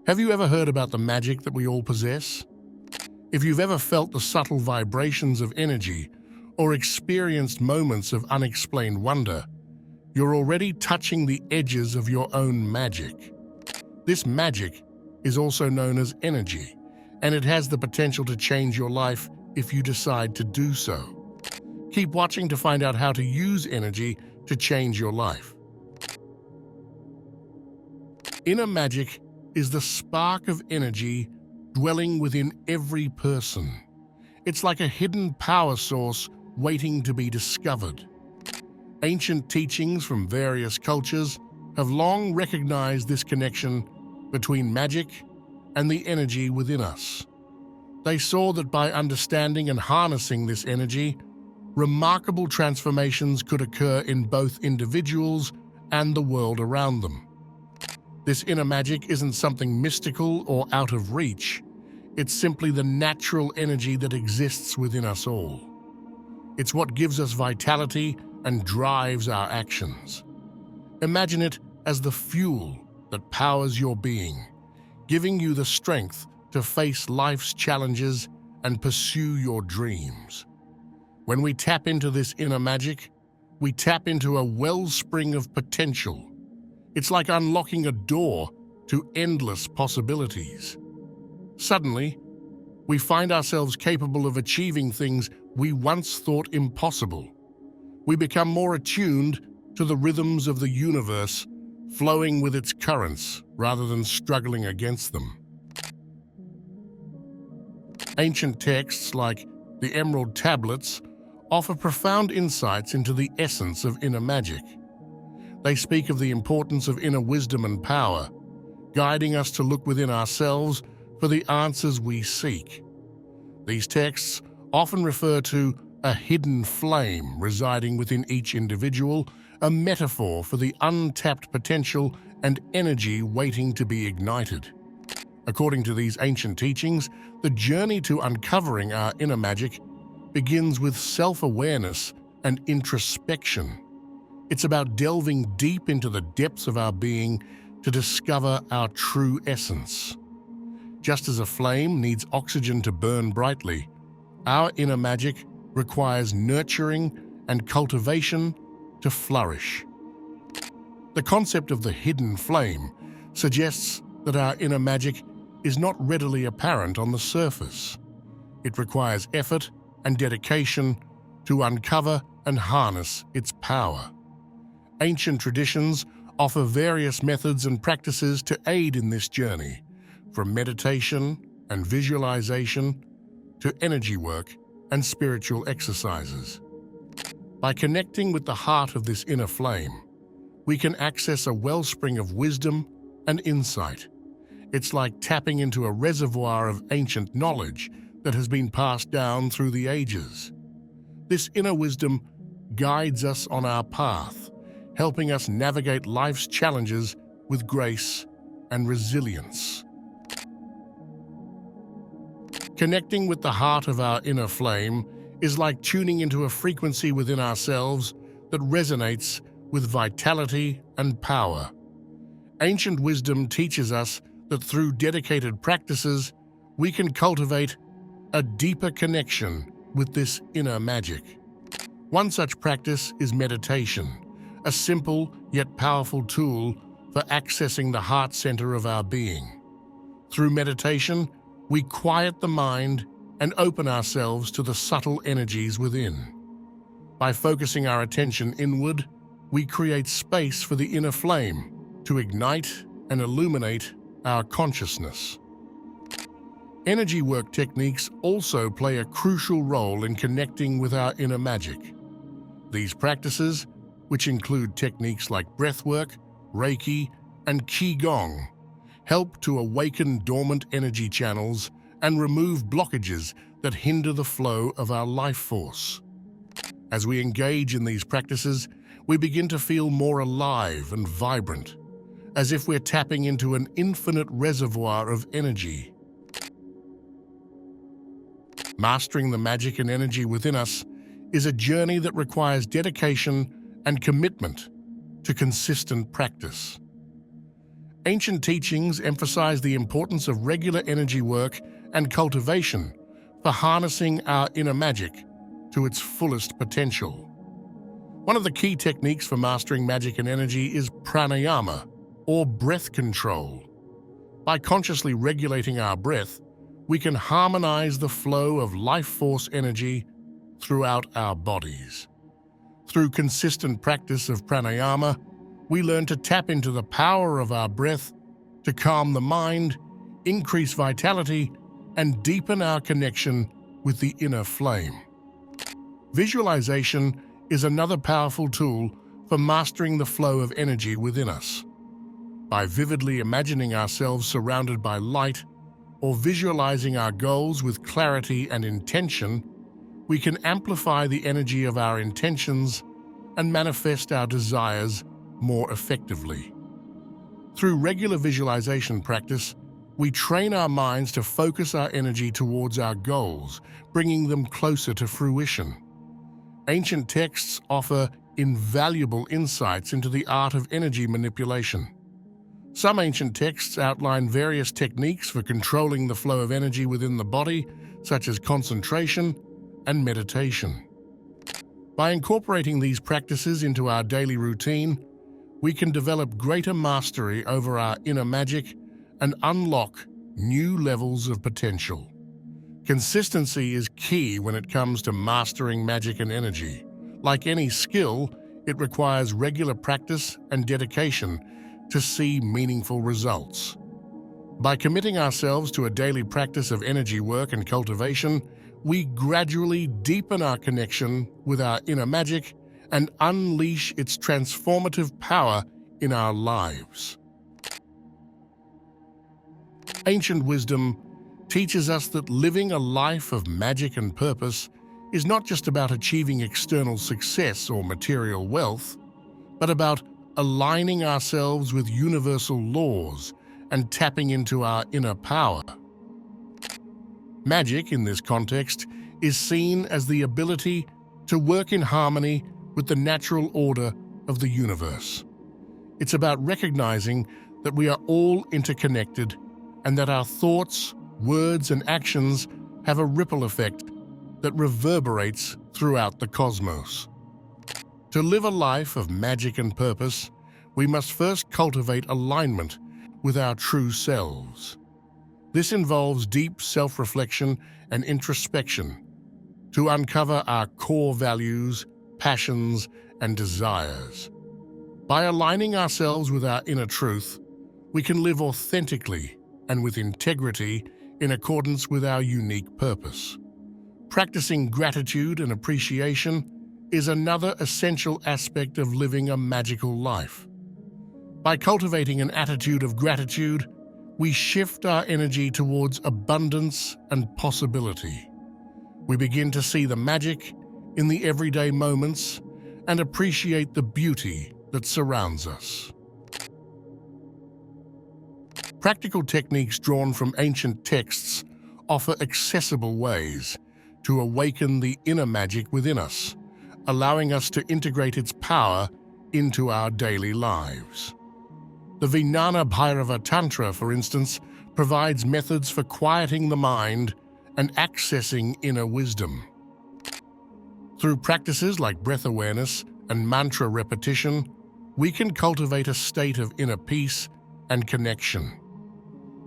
Have you ever heard about the magic that we all possess? If you've ever felt the subtle vibrations of energy or experienced moments of unexplained wonder, you're already touching the edges of your own magic. This magic is also known as energy, and it has the potential to change your life if you decide to do so. Keep watching to find out how to use energy to change your life. Inner magic is the spark of energy dwelling within every person. It's like a hidden power source waiting to be discovered. Ancient teachings from various cultures have long recognized this connection between magic and the energy within us. They saw that by understanding and harnessing this energy, remarkable transformations could occur in both individuals and the world around them. This inner magic isn't something mystical or out of reach. It's simply the natural energy that exists within us all. It's what gives us vitality and drives our actions. Imagine it as the fuel that powers your being, giving you the strength to face life's challenges and pursue your dreams. When we tap into this inner magic, we tap into a wellspring of potential. It's like unlocking a door to endless possibilities. Suddenly, we find ourselves capable of achieving things we once thought impossible. We become more attuned to the rhythms of the universe, flowing with its currents rather than struggling against them. Ancient texts like the Emerald Tablets offer profound insights into the essence of inner magic. They speak of the importance of inner wisdom and power, guiding us to look within ourselves for the answers we seek. These texts often refer to a hidden flame residing within each individual, a metaphor for the untapped potential and energy waiting to be ignited. According to these ancient teachings, the journey to uncovering our inner magic begins with self-awareness and introspection. It's about delving deep into the depths of our being to discover our true essence. Just as a flame needs oxygen to burn brightly, our inner magic requires nurturing and cultivation to flourish. The concept of the hidden flame suggests that our inner magic is not readily apparent on the surface. It requires effort and dedication to uncover and harness its power. Ancient traditions offer various methods and practices to aid in this journey, from meditation and visualization to energy work and spiritual exercises. By connecting with the heart of this inner flame, we can access a wellspring of wisdom and insight. It's like tapping into a reservoir of ancient knowledge that has been passed down through the ages. This inner wisdom guides us on our path, helping us navigate life's challenges with grace and resilience. Connecting with the heart of our inner flame is like tuning into a frequency within ourselves that resonates with vitality and power. Ancient wisdom teaches us that through dedicated practices, we can cultivate a deeper connection with this inner magic. One such practice is meditation, a simple yet powerful tool for accessing the heart center of our being. Through meditation, we quiet the mind and open ourselves to the subtle energies within. By focusing our attention inward, we create space for the inner flame to ignite and illuminate our consciousness. Energy work techniques also play a crucial role in connecting with our inner magic. These practices, which include techniques like breathwork, Reiki, and Qigong, help to awaken dormant energy channels and remove blockages that hinder the flow of our life force. As we engage in these practices, we begin to feel more alive and vibrant, as if we're tapping into an infinite reservoir of energy. Mastering the magic and energy within us is a journey that requires dedication and commitment to consistent practice. Ancient teachings emphasize the importance of regular energy work and cultivation for harnessing our inner magic to its fullest potential. One of the key techniques for mastering magic and energy is pranayama, or breath control. By consciously regulating our breath, we can harmonize the flow of life force energy throughout our bodies. Through consistent practice of pranayama, we learn to tap into the power of our breath to calm the mind, increase vitality, and deepen our connection with the inner flame. Visualization is another powerful tool for mastering the flow of energy within us. By vividly imagining ourselves surrounded by light or visualizing our goals with clarity and intention, we can amplify the energy of our intentions and manifest our desires more effectively. Through regular visualization practice, we train our minds to focus our energy towards our goals, bringing them closer to fruition. Ancient texts offer invaluable insights into the art of energy manipulation. Some ancient texts outline various techniques for controlling the flow of energy within the body, such as concentration and meditation. By incorporating these practices into our daily routine, we can develop greater mastery over our inner magic and unlock new levels of potential. Consistency is key when it comes to mastering magic and energy. Like any skill, it requires regular practice and dedication to see meaningful results. By committing ourselves to a daily practice of energy work and cultivation, we gradually deepen our connection with our inner magic and unleash its transformative power in our lives. Ancient wisdom teaches us that living a life of magic and purpose is not just about achieving external success or material wealth, but about aligning ourselves with universal laws and tapping into our inner power. Magic, in this context, is seen as the ability to work in harmony with the natural order of the universe. It's about recognizing that we are all interconnected and that our thoughts, words, and actions have a ripple effect that reverberates throughout the cosmos. To live a life of magic and purpose, we must first cultivate alignment with our true selves. This involves deep self-reflection and introspection to uncover our core values, passions, and desires. By aligning ourselves with our inner truth, we can live authentically and with integrity in accordance with our unique purpose. Practicing gratitude and appreciation is another essential aspect of living a magical life. By cultivating an attitude of gratitude, we shift our energy towards abundance and possibility. We begin to see the magic in the everyday moments and appreciate the beauty that surrounds us. Practical techniques drawn from ancient texts offer accessible ways to awaken the inner magic within us, allowing us to integrate its power into our daily lives. The Vijnana Bhairava Tantra, for instance, provides methods for quieting the mind and accessing inner wisdom. Through practices like breath awareness and mantra repetition, we can cultivate a state of inner peace and connection.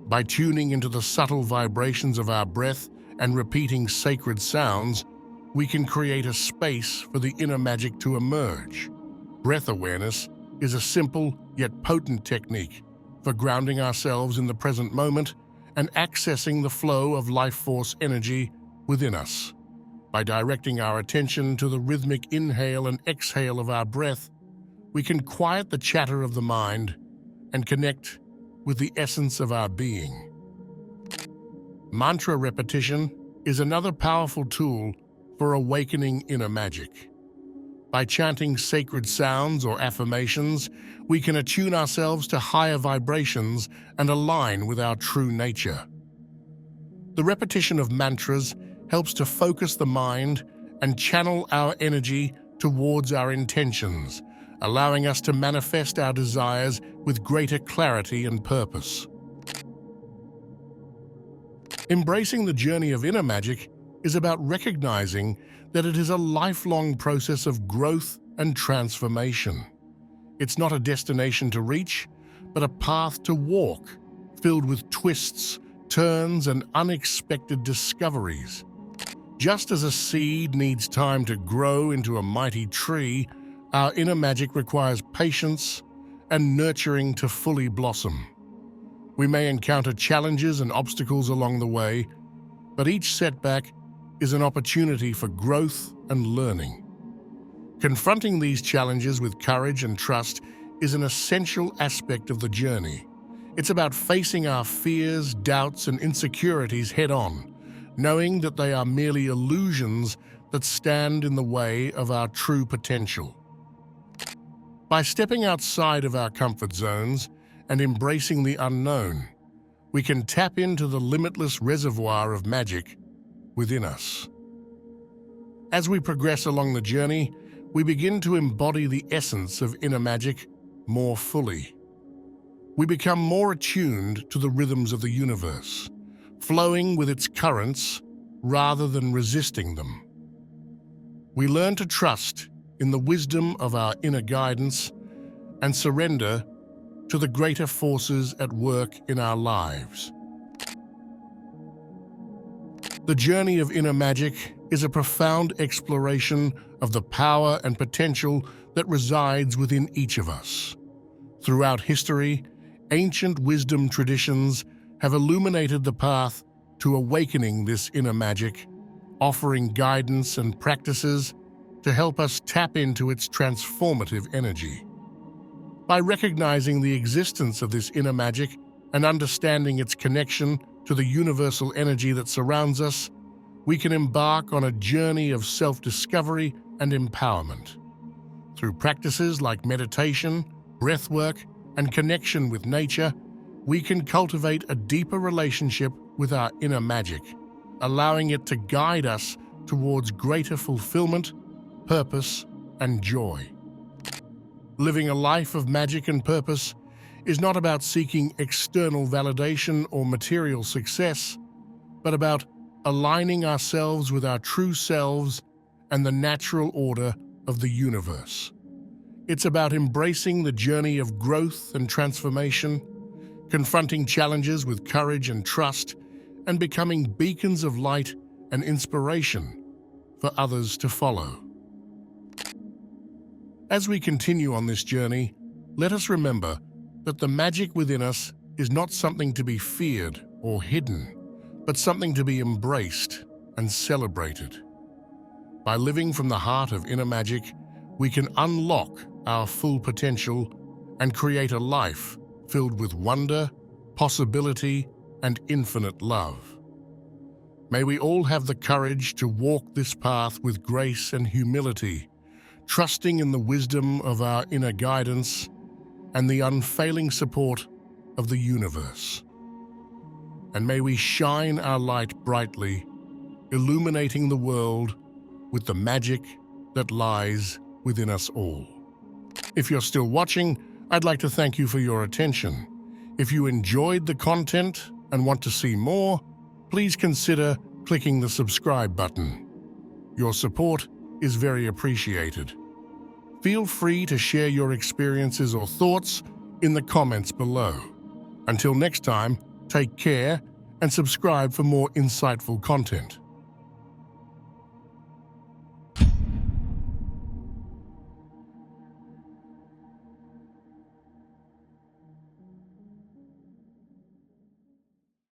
By tuning into the subtle vibrations of our breath and repeating sacred sounds, we can create a space for the inner magic to emerge. Breath awareness is a simple yet potent technique for grounding ourselves in the present moment and accessing the flow of life force energy within us. By directing our attention to the rhythmic inhale and exhale of our breath, we can quiet the chatter of the mind and connect with the essence of our being. Mantra repetition is another powerful tool for awakening inner magic. By chanting sacred sounds or affirmations, we can attune ourselves to higher vibrations and align with our true nature. The repetition of mantras helps to focus the mind and channel our energy towards our intentions, allowing us to manifest our desires with greater clarity and purpose. Embracing the journey of inner magic is about recognizing that it is a lifelong process of growth and transformation. It's not a destination to reach, but a path to walk, filled with twists, turns, and unexpected discoveries. Just as a seed needs time to grow into a mighty tree, our inner magic requires patience and nurturing to fully blossom. We may encounter challenges and obstacles along the way, but each setback is an opportunity for growth and learning. Confronting these challenges with courage and trust is an essential aspect of the journey. It's about facing our fears, doubts, and insecurities head-on, knowing that they are merely illusions that stand in the way of our true potential. By stepping outside of our comfort zones and embracing the unknown, we can tap into the limitless reservoir of magic within us. As we progress along the journey, we begin to embody the essence of inner magic more fully. We become more attuned to the rhythms of the universe, flowing with its currents rather than resisting them. We learn to trust in the wisdom of our inner guidance and surrender to the greater forces at work in our lives. The journey of inner magic is a profound exploration of the power and potential that resides within each of us. Throughout history, ancient wisdom traditions have illuminated the path to awakening this inner magic, offering guidance and practices to help us tap into its transformative energy. By recognizing the existence of this inner magic and understanding its connection to the universal energy that surrounds us, we can embark on a journey of self-discovery and empowerment. Through practices like meditation, breathwork, and connection with nature, we can cultivate a deeper relationship with our inner magic, allowing it to guide us towards greater fulfillment, purpose, and joy. Living a life of magic and purpose is not about seeking external validation or material success, but about aligning ourselves with our true selves and the natural order of the universe. It's about embracing the journey of growth and transformation, confronting challenges with courage and trust, and becoming beacons of light and inspiration for others to follow. As we continue on this journey, let us remember that the magic within us is not something to be feared or hidden, but something to be embraced and celebrated. By living from the heart of inner magic, we can unlock our full potential and create a life filled with wonder, possibility, and infinite love. May we all have the courage to walk this path with grace and humility, trusting in the wisdom of our inner guidance and the unfailing support of the universe. And may we shine our light brightly, illuminating the world with the magic that lies within us all. If you're still watching, I'd like to thank you for your attention. If you enjoyed the content and want to see more, please consider clicking the subscribe button. Your support is very appreciated. Feel free to share your experiences or thoughts in the comments below. Until next time, take care and subscribe for more insightful content.